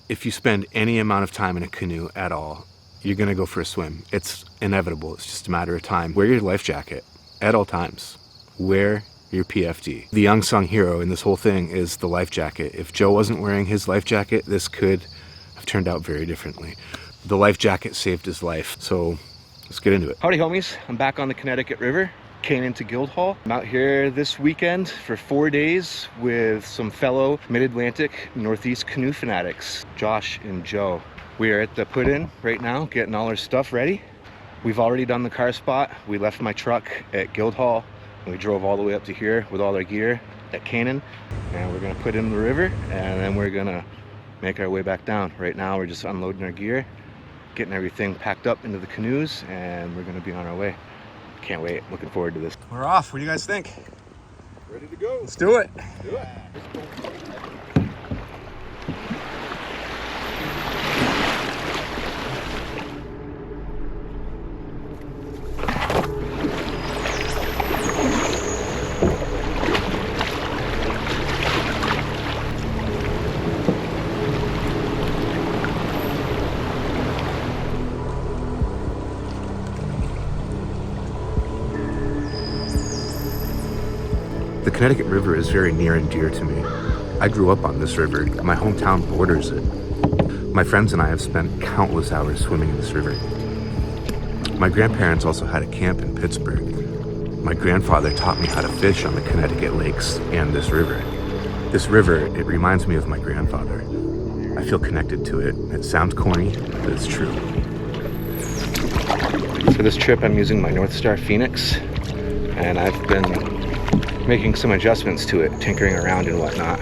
if you spend any amount of time in a canoe at all, you're gonna go for a swim. It's inevitable. It's just a matter of time. Wear your life jacket at all times. Wear your PFD. The unsung hero in this whole thing is the life jacket. If Joe wasn't wearing his life jacket, this could have turned out very differently. The life jacket saved his life, so let's get into it. Howdy homies, I'm back on the Connecticut River, Canoe to Guildhall. I'm out here this weekend for 4 days with some fellow Mid-Atlantic Northeast canoe fanatics, Josh and Joe. We are at the put-in right now, getting all our stuff ready. We've already done the car spot. We left my truck at Guildhall and we drove all the way up to here with all our gear at Canoe. And we're gonna put in the river and then we're gonna make our way back down. Right now we're just unloading our gear, getting everything packed up into the canoes, and we're gonna be on our way. Can't wait, looking forward to this. We're off, what do you guys think? Ready to go. Let's do it. Do it. The Connecticut River is very near and dear to me. I grew up on this river. My hometown borders it. My friends and I have spent countless hours swimming in this river. My grandparents also had a camp in Pittsburgh. My grandfather taught me how to fish on the Connecticut lakes and this river. This river, it reminds me of my grandfather. I feel connected to it. It sounds corny, but it's true. For this trip, I'm using my North Star Phoenix, and I've been making some adjustments to it, tinkering around and whatnot.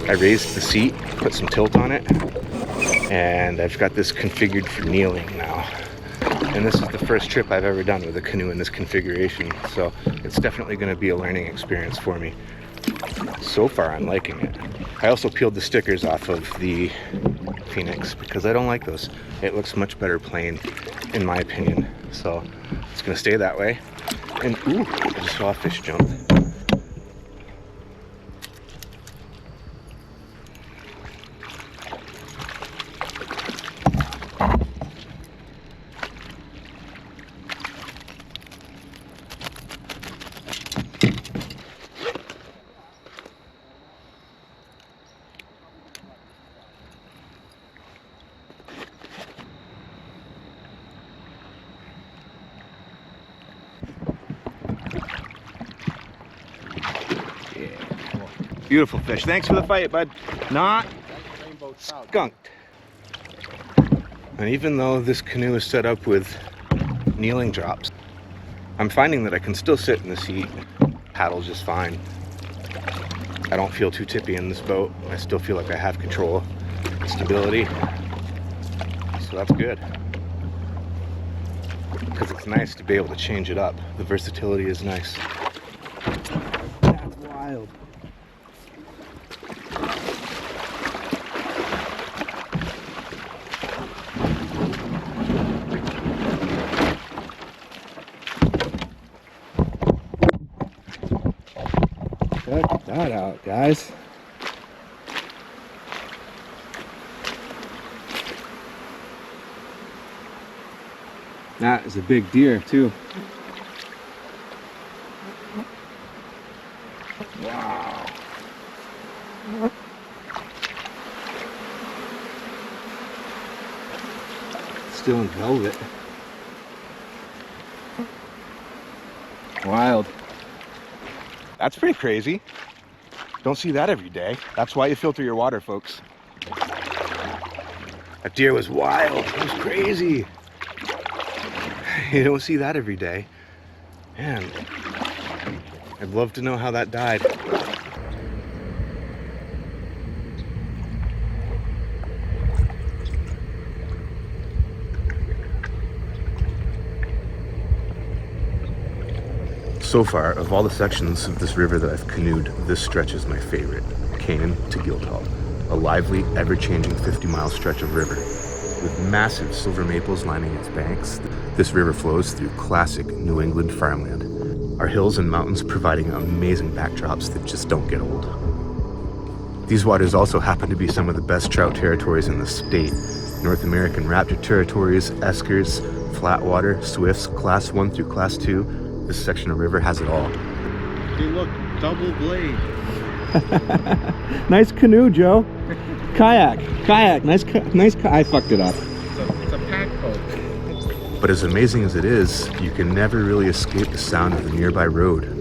I raised the seat, put some tilt on it, and I've got this configured for kneeling now. And this is the first trip I've ever done with a canoe in this configuration, so it's definitely going to be a learning experience for me. So far, I'm liking it. I also peeled the stickers off of the Phoenix because I don't like those. It looks much better plain, in my opinion. So it's going to stay that way. And ooh, I just saw a fish jump. Beautiful fish. Thanks for the fight, bud. Not skunked. And even though this canoe is set up with kneeling drops, I'm finding that I can still sit in the seat, paddle just fine. I don't feel too tippy in this boat. I still feel like I have control and stability. So that's good. Because it's nice to be able to change it up. The versatility is nice. That's wild. Check that out, guys. That is a big deer, too. Wow. Still in velvet. Wild. That's pretty crazy. Don't see that every day. That's why you filter your water, folks. That deer was wild. It was crazy. You don't see that every day. Man, I'd love to know how that died. So far, of all the sections of this river that I've canoed, this stretch is my favorite. Canoe to Guildhall. A lively, ever-changing 50-mile stretch of river. With massive silver maples lining its banks, this river flows through classic New England farmland. Our hills and mountains providing amazing backdrops that just don't get old. These waters also happen to be some of the best trout territories in the state. North American raptor territories, eskers, flatwater, swifts, class 1 through class 2. This section of river has it all. Hey, look, double blade. Nice canoe, Joe. Kayak, nice. I fucked it up. It's a pack boat. But as amazing as it is, you can never really escape the sound of the nearby road.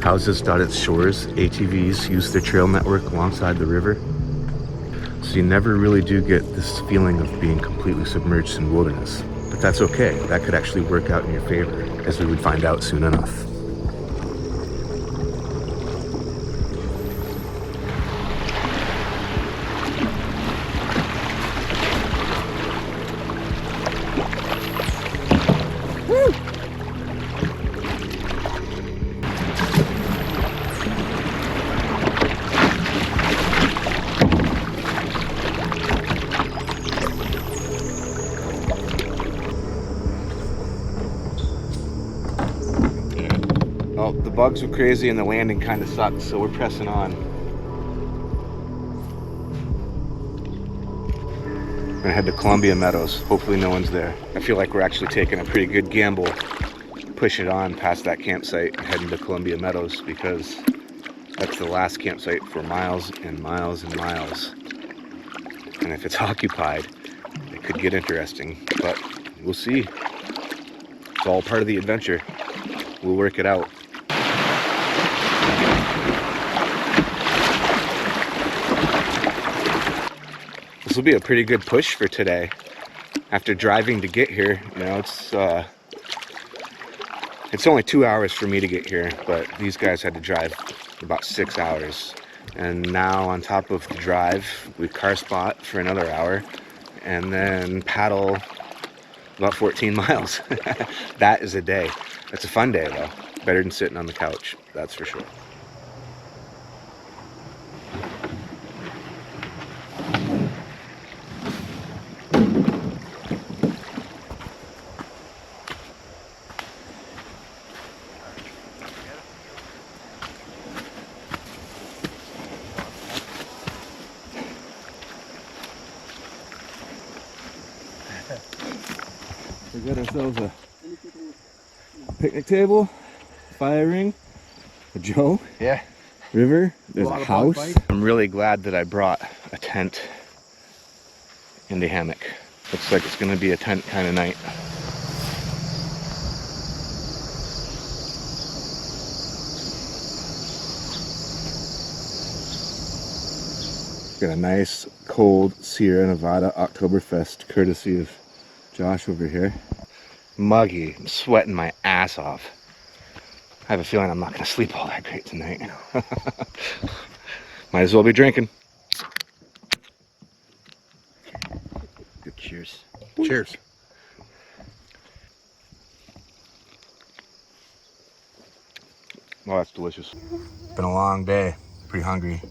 Houses dot its shores, ATVs use their trail network alongside the river. So you never really do get this feeling of being completely submerged in wilderness. But that's okay, that could actually work out in your favor, as we would find out soon enough. Oh, the bugs were crazy and the landing kind of sucked, so we're pressing on. We're gonna head to Columbia Meadows. Hopefully no one's there. I feel like we're actually taking a pretty good gamble. Push it on past that campsite and heading to Columbia Meadows, because that's the last campsite for miles and miles and miles. And if it's occupied, it could get interesting, but we'll see. It's all part of the adventure. We'll work it out. This will be a pretty good push for today. After driving to get here, you know, it's only 2 hours for me to get here, but these guys had to drive about 6 hours. And now on top of the drive, we car spot for another hour and then paddle about 14 miles. That is a day. It's a fun day though. Better than sitting on the couch, that's for sure. We got ourselves a picnic table, fire ring, a Joe, Yeah. river, there's a house. bike. I'm really glad that I brought a tent and a hammock. Looks like it's gonna be a tent kind of night. Got a nice cold Sierra Nevada Oktoberfest courtesy of Josh over here. Muggy, I'm sweating my ass off. I have a feeling I'm not gonna sleep all that great tonight. Might as well be drinking. Good cheers. Cheers. Oh, that's delicious. Been a long day. Pretty hungry.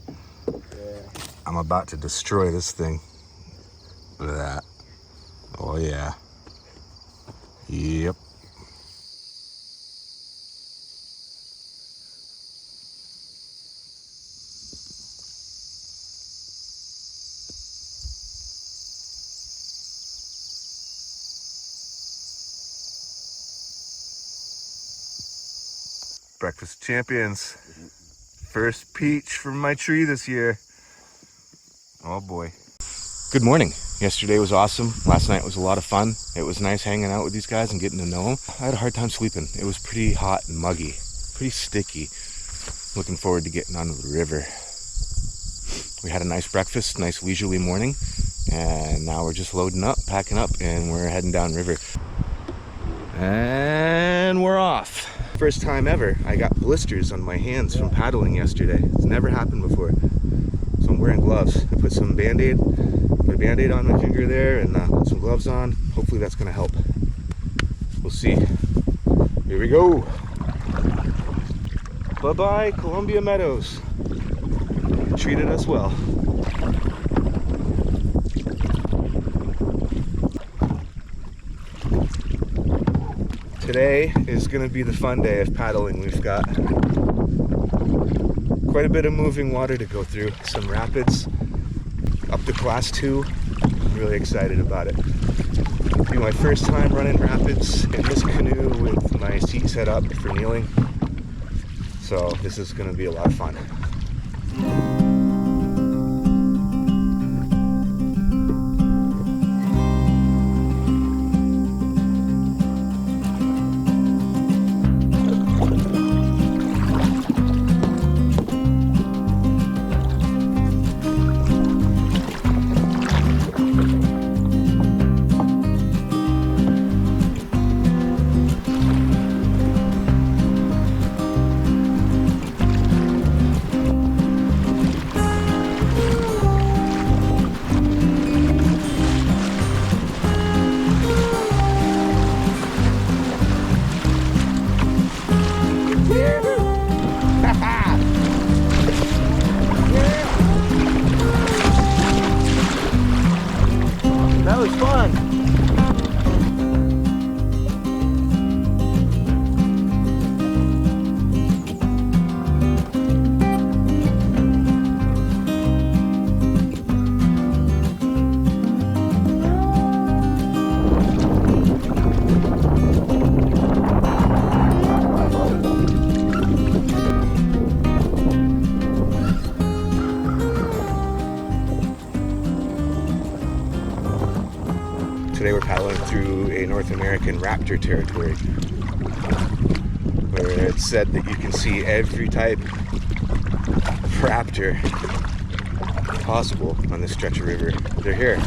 I'm about to destroy this thing. Look at that. Oh yeah. Yep. Breakfast champions. First peach from my tree this year. Oh boy. Good morning. Yesterday was awesome. Last night was a lot of fun. It was nice hanging out with these guys and getting to know them. I had a hard time sleeping. It was pretty hot and muggy, pretty sticky. Looking forward to getting onto the river. We had a nice breakfast, nice leisurely morning, and now we're just loading up, packing up, and we're heading down river. And we're off. First time ever, I got blisters on my hands from paddling yesterday. It's never happened before. So I'm wearing gloves. I put a Band-Aid on my finger there and put some gloves on. Hopefully that's gonna help. We'll see. Here we go. Bye-bye, Columbia Meadows. Treated us well. Today is gonna be the fun day of paddling. We've got quite a bit of moving water to go through. Some rapids up to class 2. I'm really excited about it. It'll be my first time running rapids in this canoe with my seat set up for kneeling. So this is going to be a lot of fun. That was fun. Today we're paddling through a North American raptor territory where it's said that you can see every type of raptor possible on this stretch of river. They're here.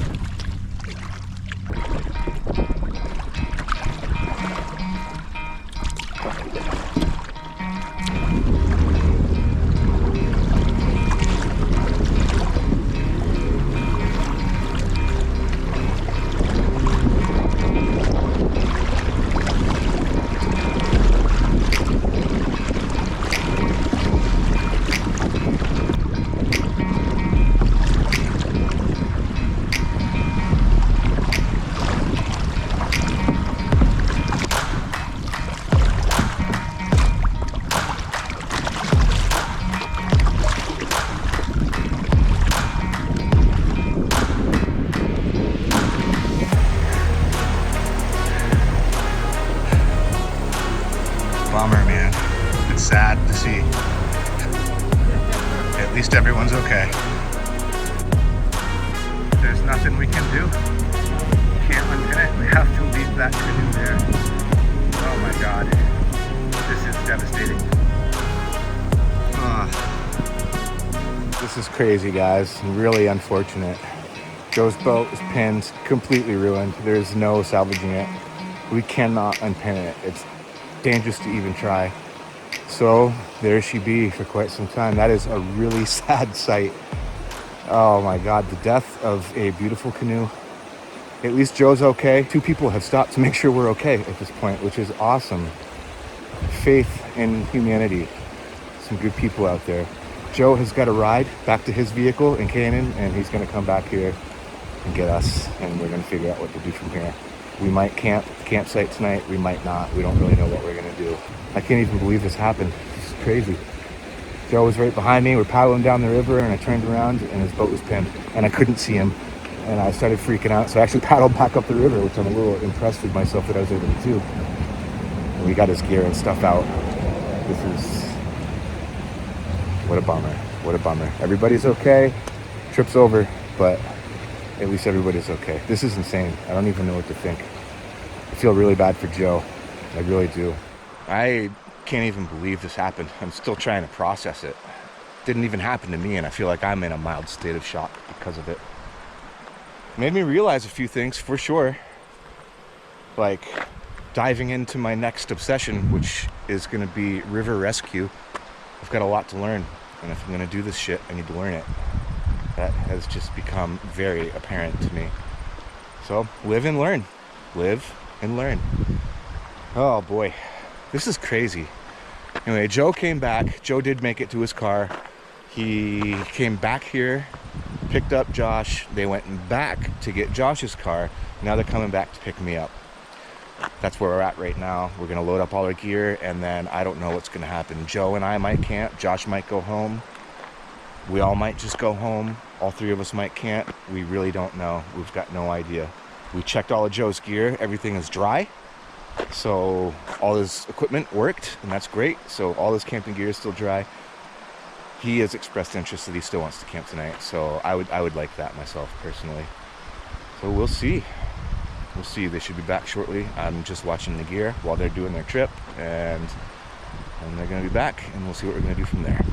Bummer, man. It's sad to see. At least everyone's okay. There's nothing we can do. Can't unpin it. We have to leave that canoe there. Oh my god. This is devastating. This is crazy, guys. Really unfortunate. Joe's boat is pinned, completely ruined. There's no salvaging it. We cannot unpin it. It's dangerous to even try. So there she be for quite some time. That is a really sad sight. Oh my god, the death of a beautiful canoe. At least Joe's okay. 2 people have stopped to make sure we're okay at this point, which is awesome. Faith in humanity. Some good people out there. Joe has got a ride back to his vehicle in Canaan, and he's going to come back here and get us, and we're going to figure out what to do from here. We might campsite tonight, we might not. We don't really know what we're gonna do. I can't even believe this happened. This is crazy. Joe was right behind me. We're paddling down the river, and I turned around and his boat was pinned, and I couldn't see him, and I started freaking out. So I actually paddled back up the river, which I'm a little impressed with myself that I was able to do. And we got his gear and stuff out. This is, what a bummer, what a bummer. Everybody's okay, trip's over, but at least everybody's okay. This is insane. I don't even know what to think. I feel really bad for Joe. I really do. I can't even believe this happened. I'm still trying to process it. It didn't even happen to me, and I feel like I'm in a mild state of shock because of it. It made me realize a few things for sure. Like diving into my next obsession, which is gonna be river rescue. I've got a lot to learn, and if I'm gonna do this shit, I need to learn it. That has just become very apparent to me. So live and learn. Live and learn. Oh boy, this is crazy. Anyway, Joe came back. Joe did make it to his car. He came back here, picked up Josh. They went back to get Josh's car. Now they're coming back to pick me up. That's where we're at right now. We're gonna load up all our gear, and then I don't know what's gonna happen. Joe and I might camp. Josh might go home. We all might just go home. All three of us might camp. We really don't know. We've got no idea. We checked all of Joe's gear. Everything is dry. So all his equipment worked, and that's great. So all his camping gear is still dry. He has expressed interest that he still wants to camp tonight. So I would like that myself personally. So we'll see. We'll see. They should be back shortly. I'm just watching the gear while they're doing their trip, and they're going to be back, and we'll see what we're going to do from there.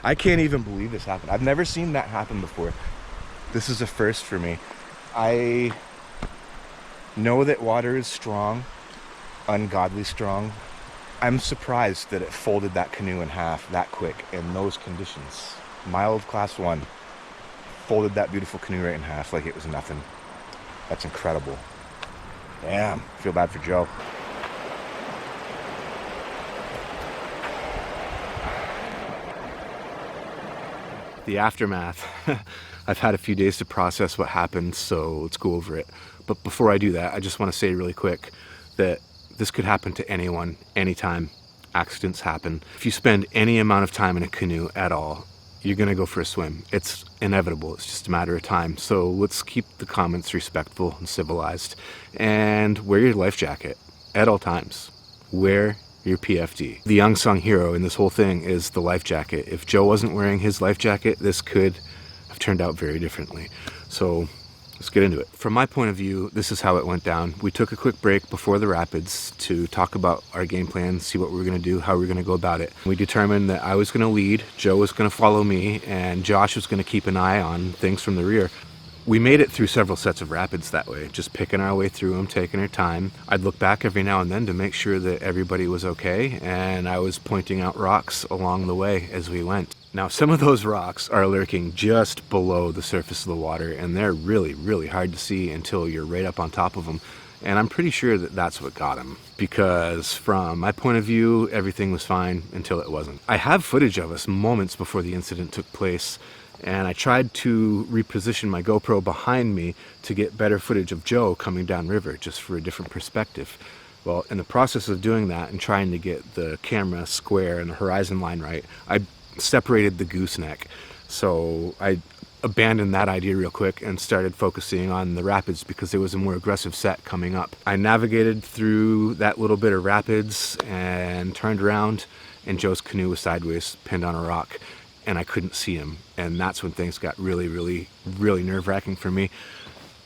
I can't even believe this happened. I've never seen that happen before. This is a first for me. I know that water is strong, ungodly strong. I'm surprised that it folded that canoe in half that quick in those conditions. Mild class 1 folded that beautiful canoe right in half like it was nothing. That's incredible. Damn, feel bad for Joe. The aftermath. I've had a few days to process what happened, so let's go over it. But before I do that, I just want to say really quick that this could happen to anyone, anytime. Accidents happen. If you spend any amount of time in a canoe at all, you're going to go for a swim. It's inevitable. It's just a matter of time. So let's keep the comments respectful and civilized. And wear your life jacket at all times. Wear your PFD. The unsung hero in this whole thing is the life jacket. If Joe wasn't wearing his life jacket, this could have turned out very differently. So let's get into it. From my point of view, this is how it went down. We took a quick break before the rapids to talk about our game plan, see what we were going to do, how we were going to go about it. We determined that I was going to lead, Joe was going to follow me, and Josh was going to keep an eye on things from the rear. We made it through several sets of rapids that way, just picking our way through them, taking our time. I'd look back every now and then to make sure that everybody was okay, and I was pointing out rocks along the way as we went. Now, some of those rocks are lurking just below the surface of the water, and they're really, really hard to see until you're right up on top of them. And I'm pretty sure that that's what got him, because from my point of view, everything was fine until it wasn't. I have footage of us moments before the incident took place, and I tried to reposition my GoPro behind me to get better footage of Joe coming downriver, just for a different perspective. Well, in the process of doing that and trying to get the camera square and the horizon line right, I separated the gooseneck. So I abandoned that idea real quick and started focusing on the rapids because there was a more aggressive set coming up. I navigated through that little bit of rapids and turned around, and Joe's canoe was sideways, pinned on a rock, and I couldn't see him. And that's when things got really, really, really nerve-wracking for me.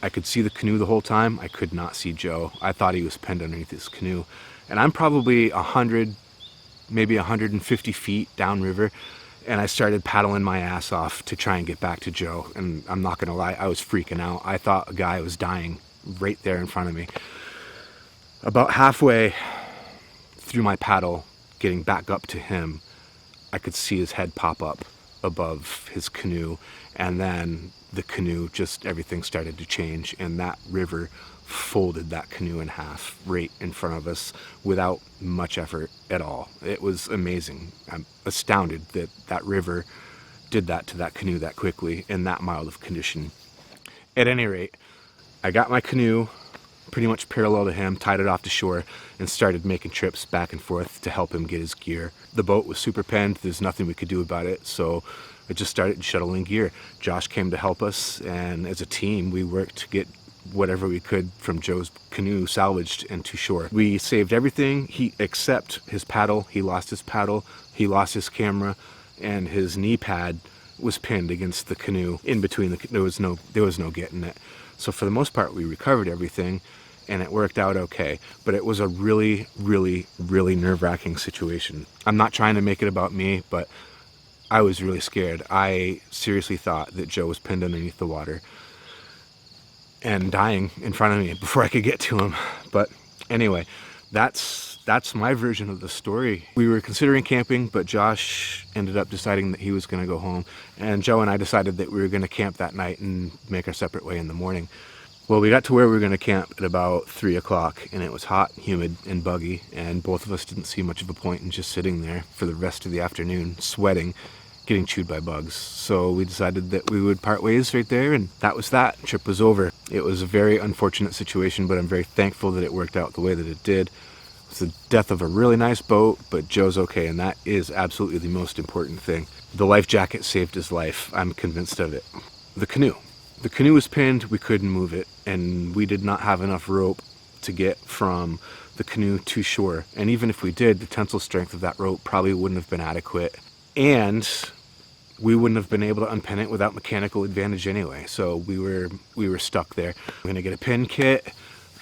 I could see the canoe the whole time. I could not see Joe. I thought he was pinned underneath his canoe. And I'm probably 100, maybe 150 feet downriver, and I started paddling my ass off to try and get back to Joe. And I'm not gonna lie, I was freaking out. I thought a guy was dying right there in front of me. About halfway through my paddle, getting back up to him, I could see his head pop up above his canoe, and then the canoe, just everything started to change, and that river folded that canoe in half right in front of us without much effort at all. It was amazing. I'm astounded that that river did that to that canoe that quickly in that mild of condition. At any rate, I got my canoe pretty much parallel to him, tied it off to shore, and started making trips back and forth to help him get his gear. The boat was super penned. There's nothing we could do about it, so I just started shuttling gear. Josh came to help us, and as a team, we worked to get whatever we could from Joe's canoe salvaged and to shore. We saved everything except his paddle. He lost his paddle, he lost his camera, and his knee pad was pinned against the canoe. In between, there was no getting it. So for the most part, we recovered everything, and it worked out okay. But it was a really, really, really nerve-wracking situation. I'm not trying to make it about me, but I was really scared. I seriously thought that Joe was pinned underneath the water and dying in front of me before I could get to him. But anyway, that's my version of the story. We were considering camping, but Josh ended up deciding that he was going to go home, and Joe and I decided that we were going to camp that night and make our separate way in the morning. Well, we got to where we were going to camp at about 3 o'clock, and it was hot, humid, and buggy, and both of us didn't see much of a point in just sitting there for the rest of the afternoon, sweating, getting chewed by bugs. So we decided that we would part ways right there, and that was that. Trip was over. It was a very unfortunate situation, but I'm very thankful that it worked out the way that it did. It's the death of a really nice boat, but Joe's okay, and that is absolutely the most important thing. The life jacket saved his life. I'm convinced of it. The canoe. The canoe was pinned, we couldn't move it, and we did not have enough rope to get from the canoe to shore. And even if we did, the tensile strength of that rope probably wouldn't have been adequate. And we wouldn't have been able to unpin it without mechanical advantage anyway. So we were stuck there. I'm gonna get a pin kit.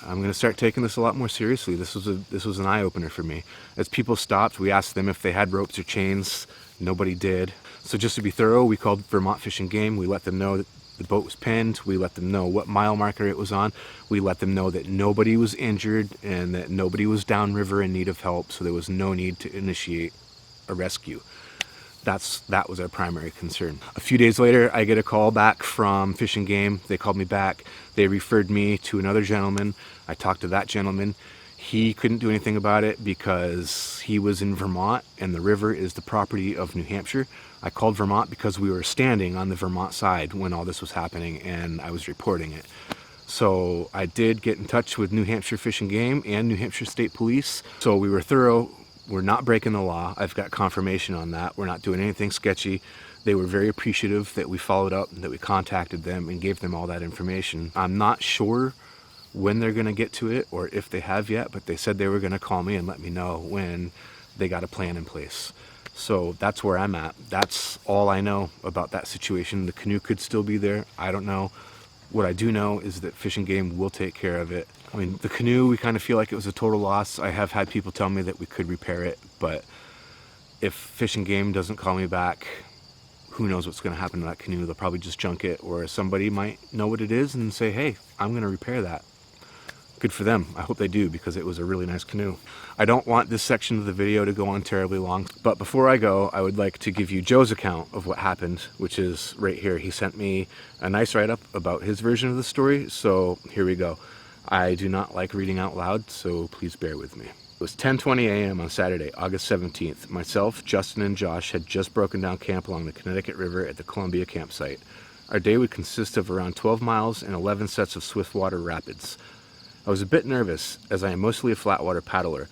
I'm gonna start taking this a lot more seriously. This was an eye-opener for me. As people stopped, we asked them if they had ropes or chains. Nobody did. So just to be thorough, we called Vermont Fish and Game. We let them know that the boat was pinned. We let them know what mile marker it was on. We let them know that nobody was injured and that nobody was downriver in need of help, so there was no need to initiate a rescue. That was our primary concern. A few days later, I get a call back from Fish and Game. They called me back. They referred me to another gentleman. I talked to that gentleman. He couldn't do anything about it because he was in Vermont and the river is the property of New Hampshire. I called Vermont because we were standing on the Vermont side when all this was happening and I was reporting it. So I did get in touch with New Hampshire Fish and Game and New Hampshire State Police. So we were thorough. We're not breaking the law. I've got confirmation on that. We're not doing anything sketchy. They were very appreciative that we followed up and that we contacted them and gave them all that information. I'm not sure when they're going to get to it or if they have yet, but they said they were going to call me and let me know when they got a plan in place. So that's where I'm at. That's all I know about that situation. The canoe could still be there. I don't know. What I do know is that Fish and Game will take care of it. I mean, the canoe, we kind of feel like it was a total loss. I have had people tell me that we could repair it, but if Fish and Game doesn't call me back, who knows what's going to happen to that canoe. They'll probably just junk it, or somebody might know what it is and say, hey, I'm going to repair that. Good for them. I hope they do, because it was a really nice canoe. I don't want this section of the video to go on terribly long, but before I go, I would like to give you Joe's account of what happened, which is right here. He sent me a nice write-up about his version of the story, so here we go. I do not like reading out loud, so please bear with me. It was 10:20 a.m. on Saturday, August 17th. Myself, Justin, and Josh had just broken down camp along the Connecticut River at the Columbia campsite. Our day would consist of around 12 miles and 11 sets of swiftwater rapids. I was a bit nervous, as I am mostly a flatwater paddler.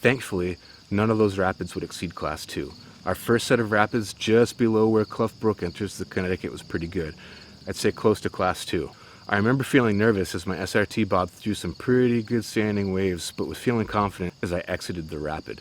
Thankfully, none of those rapids would exceed Class 2. Our first set of rapids, just below where Clough Brook enters the Connecticut, was pretty good. I'd say close to Class 2. I remember feeling nervous as my SRT bobbed through some pretty good standing waves, but was feeling confident as I exited the rapid.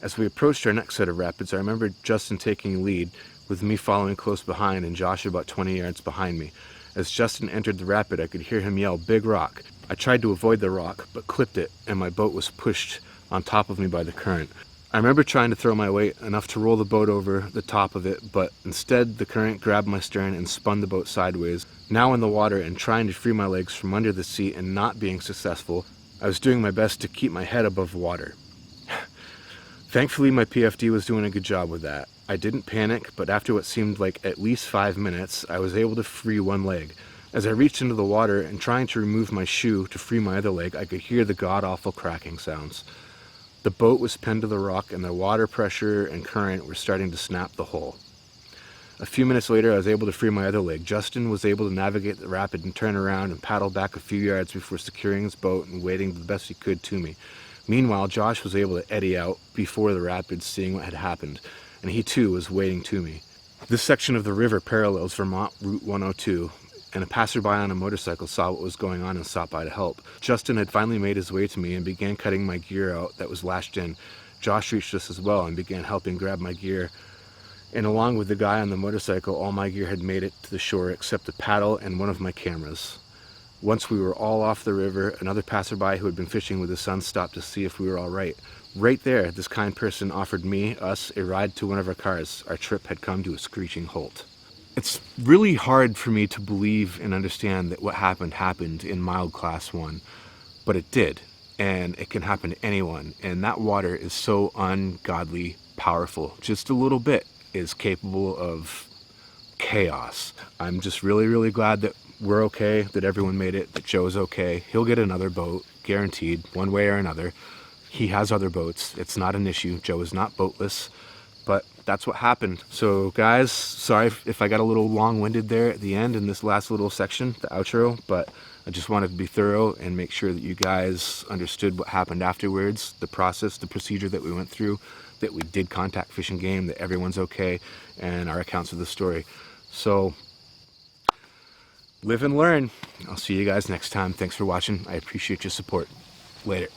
As we approached our next set of rapids, I remember Justin taking lead, with me following close behind and Josh about 20 yards behind me. As Justin entered the rapid, I could hear him yell, "Big rock." I tried to avoid the rock, but clipped it, and my boat was pushed on top of me by the current. I remember trying to throw my weight enough to roll the boat over the top of it, but instead the current grabbed my stern and spun the boat sideways. Now in the water and trying to free my legs from under the seat and not being successful, I was doing my best to keep my head above water. Thankfully, my PFD was doing a good job with that. I didn't panic, but after what seemed like at least 5 minutes, I was able to free one leg. As I reached into the water and trying to remove my shoe to free my other leg, I could hear the god-awful cracking sounds. The boat was pinned to the rock, and the water pressure and current were starting to snap the hull. A few minutes later, I was able to free my other leg. Justin was able to navigate the rapid and turn around and paddle back a few yards before securing his boat and wading the best he could to me. Meanwhile, Josh was able to eddy out before the rapids, seeing what had happened, and he too was wading to me. This section of the river parallels Vermont Route 102, and a passerby on a motorcycle saw what was going on and stopped by to help. Justin had finally made his way to me and began cutting my gear out that was lashed in. Josh reached us as well and began helping grab my gear. And along with the guy on the motorcycle, all my gear had made it to the shore except the paddle and one of my cameras. Once we were all off the river, another passerby who had been fishing with his son stopped to see if we were all right. Right there, this kind person offered us, a ride to one of our cars. Our trip had come to a screeching halt. It's really hard for me to believe and understand that what happened in mild Class 1, but it did, and it can happen to anyone, and that water is so ungodly powerful. Just a little bit is capable of chaos. I'm just really, really glad that we're okay, that everyone made it, that Joe's okay. He'll get another boat, guaranteed, one way or another. He has other boats. It's not an issue. Joe is not boatless. But that's what happened. So guys, sorry if I got a little long-winded there at the end in this last little section, the outro, but I just wanted to be thorough and make sure that you guys understood what happened afterwards, the process, the procedure that we went through, that we did contact Fish and Game, that everyone's okay, and our accounts of the story. So, live and learn. I'll see you guys next time. Thanks for watching. I appreciate your support. Later.